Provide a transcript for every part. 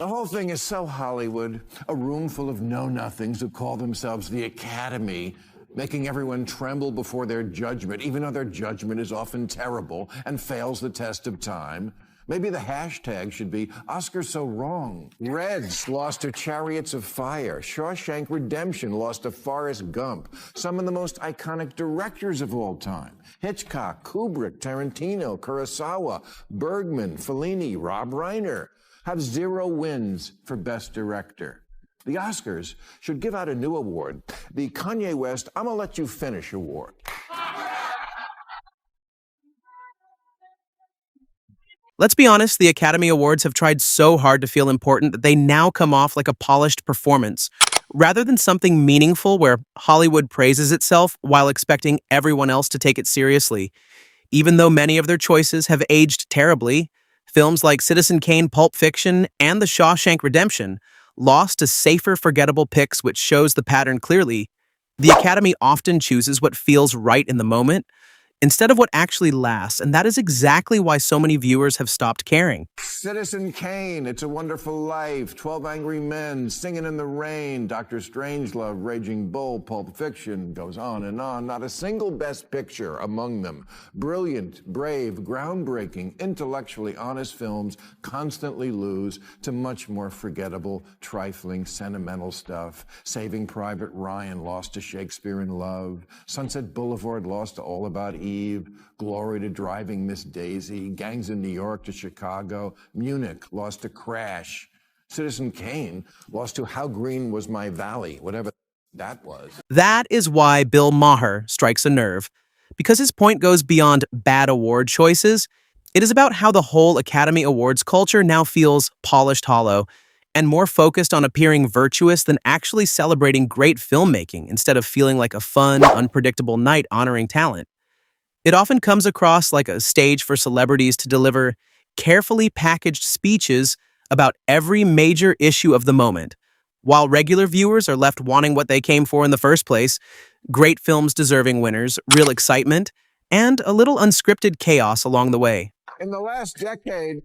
The whole thing is so Hollywood, a room full of know-nothings who call themselves the Academy, making everyone tremble before their judgment, even though their judgment is often terrible and fails the test of time. Maybe the hashtag should be Oscars So Wrong. Reds lost to Chariots of Fire. Shawshank Redemption lost to Forrest Gump. Some of the most iconic directors of all time. Hitchcock, Kubrick, Tarantino, Kurosawa, Bergman, Fellini, Rob Reiner have 0 wins for Best Director. The Oscars should give out a new award, the Kanye West "I'm gonna let you finish" award. Let's be honest, the Academy Awards have tried so hard to feel important that they now come off like a polished performance, rather than something meaningful where Hollywood praises itself while expecting everyone else to take it seriously. Even though many of their choices have aged terribly, films like Citizen Kane, Pulp Fiction, and The Shawshank Redemption lost to safer, forgettable picks, which shows the pattern clearly. The Academy often chooses what feels right in the moment, instead of what actually lasts, and that is exactly why so many viewers have stopped caring. Citizen Kane, It's a Wonderful Life, 12 Angry Men, Singing in the Rain, Dr. Strangelove, Raging Bull, Pulp Fiction, goes on and on. Not a single Best Picture among them. Brilliant, brave, groundbreaking, intellectually honest films constantly lose to much more forgettable, trifling, sentimental stuff. Saving Private Ryan lost to Shakespeare in Love. Sunset Boulevard lost to All About Eve. Glory to Driving Miss Daisy. Gangs in New York to Chicago. Munich lost to Crash. Citizen Kane lost to How Green Was My Valley, whatever that was. That is why Bill Maher strikes a nerve. Because his point goes beyond bad award choices, it is about how the whole Academy Awards culture now feels polished hollow and more focused on appearing virtuous than actually celebrating great filmmaking instead of feeling like a fun, unpredictable night honoring talent. It often comes across like a stage for celebrities to deliver carefully packaged speeches about every major issue of the moment, while regular viewers are left wanting what they came for in the first place: great films deserving winners, real excitement, and a little unscripted chaos along the way. In the last decade,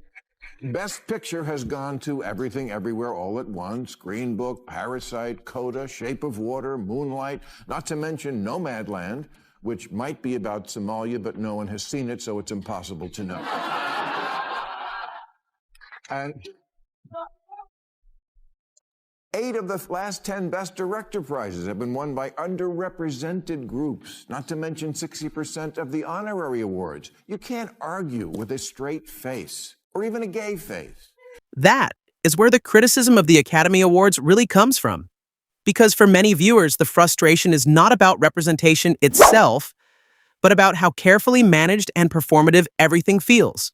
Best Picture has gone to Everything Everywhere All at Once, Green Book, Parasite, Coda, Shape of Water, Moonlight, not to mention Nomadland, which might be about Somalia, but no one has seen it, so it's impossible to know. And 8 of the last 10 Best Director prizes have been won by underrepresented groups, not to mention 60% of the honorary awards. You can't argue with a straight face, or even a gay face. That is where the criticism of the Academy Awards really comes from. Because for many viewers, the frustration is not about representation itself, but about how carefully managed and performative everything feels.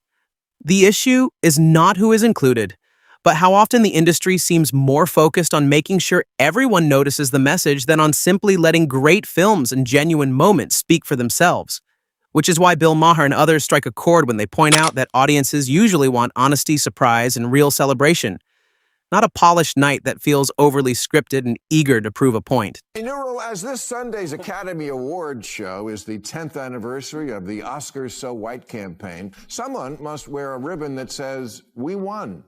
The issue is not who is included, but how often the industry seems more focused on making sure everyone notices the message than on simply letting great films and genuine moments speak for themselves. Which is why Bill Maher and others strike a chord when they point out that audiences usually want honesty, surprise, and real celebration, not a polished night that feels overly scripted and eager to prove a point. Neural, as this Sunday's Academy Awards show is the 10th anniversary of the Oscars So White campaign, someone must wear a ribbon that says, "We won."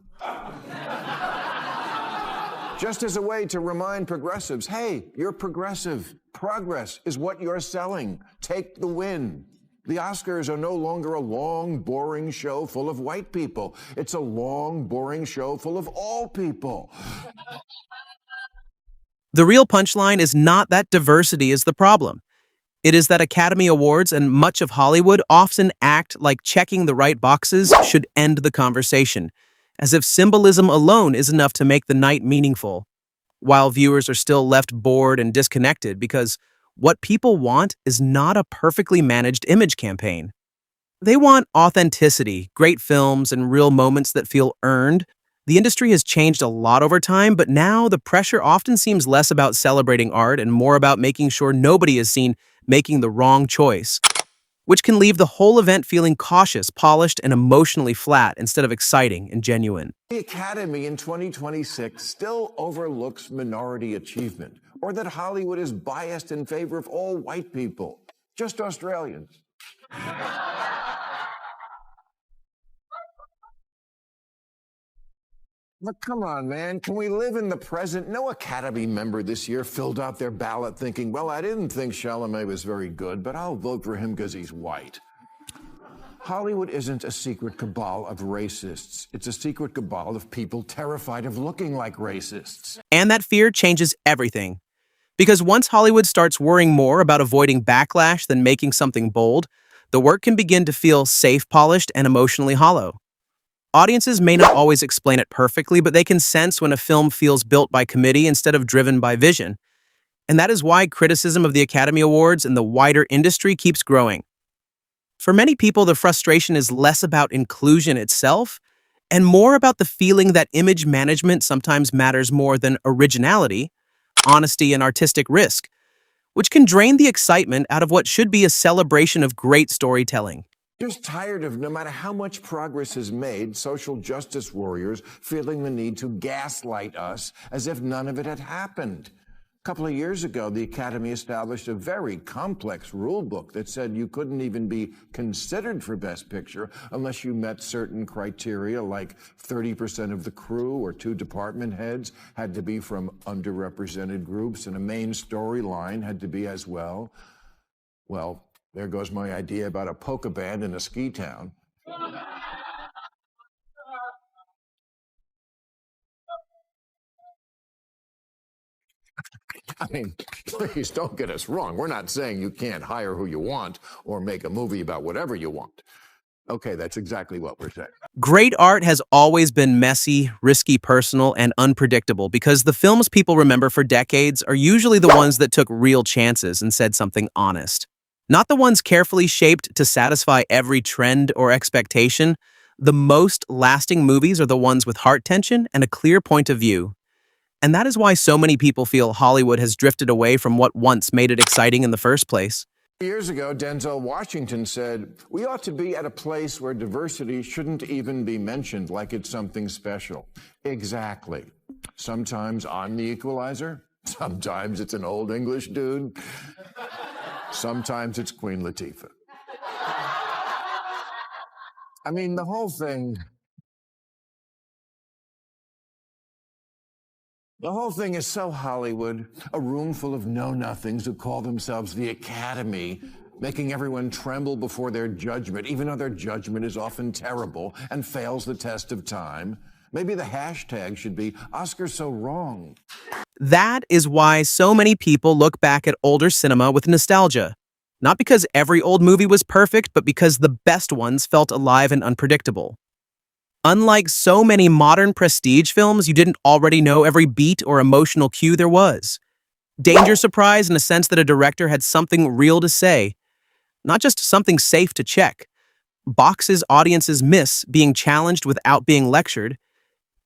Just as a way to remind progressives, hey, you're progressive. Progress is what you're selling. Take the win. The Oscars are no longer a long, boring show full of white people. It's a long, boring show full of all people. The real punchline is not that diversity is the problem. It is that Academy Awards and much of Hollywood often act like checking the right boxes should end the conversation, as if symbolism alone is enough to make the night meaningful, while viewers are still left bored and disconnected because what people want is not a perfectly managed image campaign. They want authenticity, great films, and real moments that feel earned. The industry has changed a lot over time, but now the pressure often seems less about celebrating art and more about making sure nobody is seen making the wrong choice, which can leave the whole event feeling cautious, polished, and emotionally flat instead of exciting and genuine. The Academy in 2026 still overlooks minority achievement, or that Hollywood is biased in favor of all white people, just Australians. But come on, man. Can we live in the present? No Academy member this year filled out their ballot thinking, well, I didn't think Chalamet was very good, but I'll vote for him because he's white. Hollywood isn't a secret cabal of racists. It's a secret cabal of people terrified of looking like racists. And that fear changes everything. Because once Hollywood starts worrying more about avoiding backlash than making something bold, the work can begin to feel safe, polished, and emotionally hollow. Audiences may not always explain it perfectly, but they can sense when a film feels built by committee instead of driven by vision. And that is why criticism of the Academy Awards and the wider industry keeps growing. For many people, the frustration is less about inclusion itself and more about the feeling that image management sometimes matters more than originality, honesty, and artistic risk, which can drain the excitement out of what should be a celebration of great storytelling. Just tired of, no matter how much progress is made, social justice warriors feeling the need to gaslight us as if none of it had happened. A couple of years ago, the Academy established a very complex rule book that said you couldn't even be considered for Best Picture unless you met certain criteria, like 30% of the crew or 2 department heads had to be from underrepresented groups, and a main storyline had to be as well. Well, there goes my idea about a polka band in a ski town. I mean, please don't get us wrong. We're not saying you can't hire who you want or make a movie about whatever you want. Okay, that's exactly what we're saying. Great art has always been messy, risky, personal, and unpredictable because the films people remember for decades are usually the ones that took real chances and said something honest. Not the ones carefully shaped to satisfy every trend or expectation. The most lasting movies are the ones with heart tension and a clear point of view. And that is why so many people feel Hollywood has drifted away from what once made it exciting in the first place. Years ago, Denzel Washington said, we ought to be at a place where diversity shouldn't even be mentioned like it's something special. Exactly. Sometimes I'm the equalizer. Sometimes it's an old English dude. Sometimes it's Queen Latifah. I mean, the whole thing is so Hollywood, a room full of know-nothings who call themselves the Academy, making everyone tremble before their judgment, even though their judgment is often terrible and fails the test of time. Maybe the hashtag should be Oscar So Wrong. That is why so many people look back at older cinema with nostalgia. Not because every old movie was perfect, but because the best ones felt alive and unpredictable. Unlike so many modern prestige films, you didn't already know every beat or emotional cue there was. Danger surprise in a sense that a director had something real to say, not just something safe to check. Boxes audiences miss being challenged without being lectured.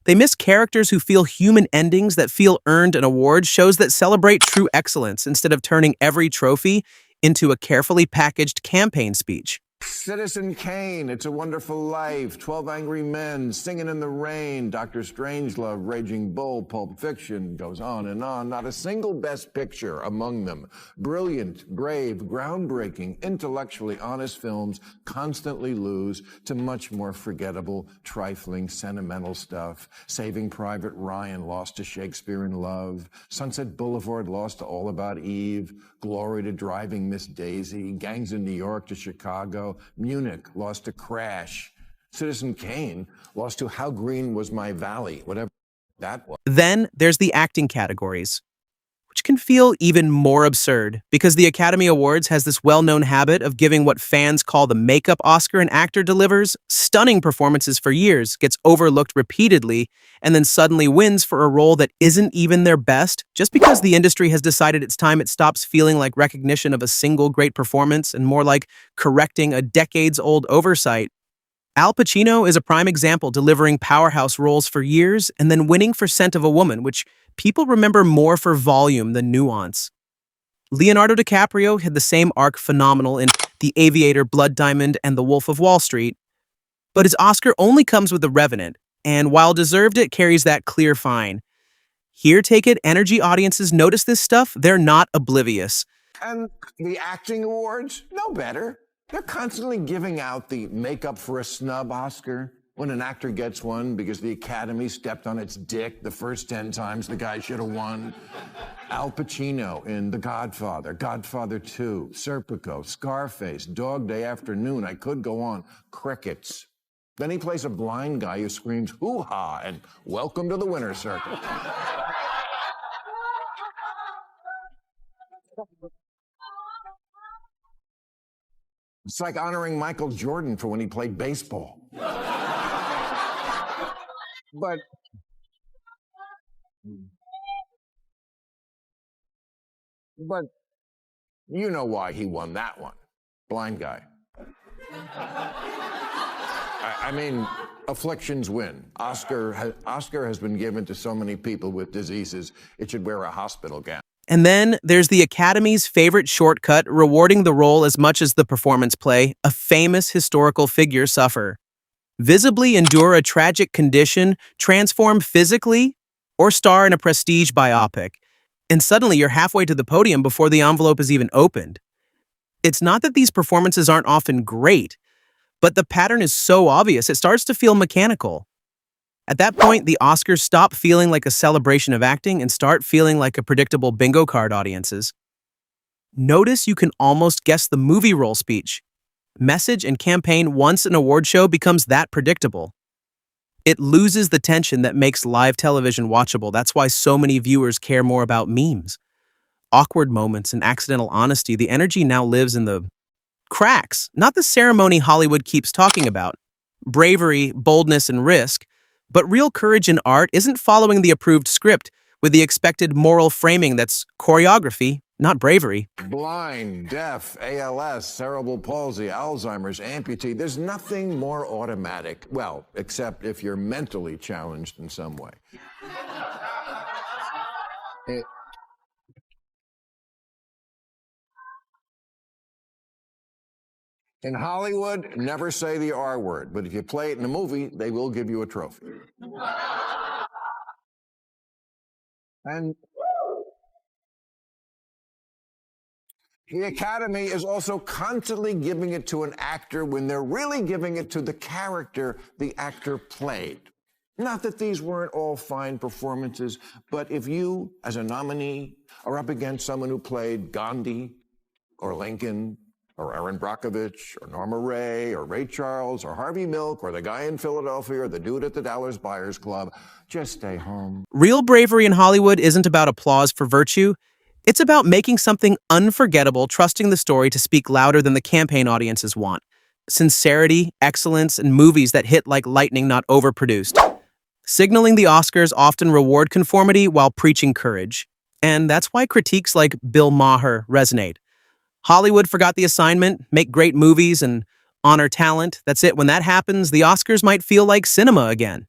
They miss characters who feel human endings that feel earned an award, shows that celebrate true excellence instead of turning every trophy into a carefully packaged campaign speech. Citizen Kane, It's a Wonderful Life, 12 Angry Men, Singing in the Rain, Dr. Strangelove, Raging Bull, Pulp Fiction, goes on and on. Not a single Best Picture among them. Brilliant, brave, groundbreaking, intellectually honest films constantly lose to much more forgettable, trifling, sentimental stuff. Saving Private Ryan lost to Shakespeare in Love. Sunset Boulevard lost to All About Eve. Glory to Driving Miss Daisy. Gangs in New York to Chicago. Munich lost to Crash. Citizen Kane lost to How Green Was My Valley, whatever that was. Then there's the acting categories, which can feel even more absurd because the Academy Awards has this well-known habit of giving what fans call the makeup Oscar. An actor delivers stunning performances for years, gets overlooked repeatedly, and then suddenly wins for a role that isn't even their best just because the industry has decided it's time it stops feeling like recognition of a single great performance and more like correcting a decades-old oversight. Al Pacino is a prime example, delivering powerhouse roles for years and then winning for Scent of a Woman, which people remember more for volume than nuance. Leonardo DiCaprio had the same arc, phenomenal in The Aviator, Blood Diamond, and The Wolf of Wall Street. But his Oscar only comes with The Revenant, and while deserved, it carries that clear fine. Here, take it, energy audiences notice this stuff, they're not oblivious. And the acting awards, no better. They're constantly giving out the makeup for a snub Oscar. When an actor gets one because the Academy stepped on its dick the first 10 times the guy should have won. Al Pacino in The Godfather, Godfather 2, Serpico, Scarface, Dog Day Afternoon. I could go on. Crickets. Then he plays a blind guy who screams hoo-ha and welcome to the winner's circle. It's like honoring Michael Jordan for when he played baseball. But you know why he won that one. Blind guy. I mean, afflictions win. Oscar has been given to so many people with diseases, it should wear a hospital gown. And then there's the Academy's favorite shortcut, rewarding the role as much as the performance play, a famous historical figure suffer. Visibly endure a tragic condition, transform physically, or star in a prestige biopic. And suddenly you're halfway to the podium before the envelope is even opened. It's not that these performances aren't often great, but the pattern is so obvious it starts to feel mechanical. At that point, the Oscars stop feeling like a celebration of acting and start feeling like a predictable bingo card audiences. Notice you can almost guess the movie role speech. Message and campaign once an award show becomes that predictable. It loses the tension that makes live television watchable. That's why so many viewers care more about memes. Awkward moments and accidental honesty. The energy now lives in the cracks, not the ceremony Hollywood keeps talking about. Bravery, boldness, and risk. But real courage in art isn't following the approved script with the expected moral framing that's choreography, not bravery. Blind, deaf, ALS, cerebral palsy, Alzheimer's, amputee. There's nothing more automatic. Well, except if you're mentally challenged in some way. In Hollywood, never say the R word, but if you play it in a movie, they will give you a trophy. And the Academy is also constantly giving it to an actor when they're really giving it to the character the actor played. Not that these weren't all fine performances, but if you, as a nominee, are up against someone who played Gandhi or Lincoln or Erin Brockovich or Norma Ray or Ray Charles or Harvey Milk or the guy in Philadelphia or the dude at the Dallas Buyers Club, just stay home. Real bravery in Hollywood isn't about applause for virtue. It's about making something unforgettable, trusting the story to speak louder than the campaign audiences want. Sincerity, excellence, and movies that hit like lightning, not overproduced. Signaling the Oscars often reward conformity while preaching courage. And that's why critiques like Bill Maher resonate. Hollywood forgot the assignment, make great movies, and honor talent. That's it. When that happens, the Oscars might feel like cinema again.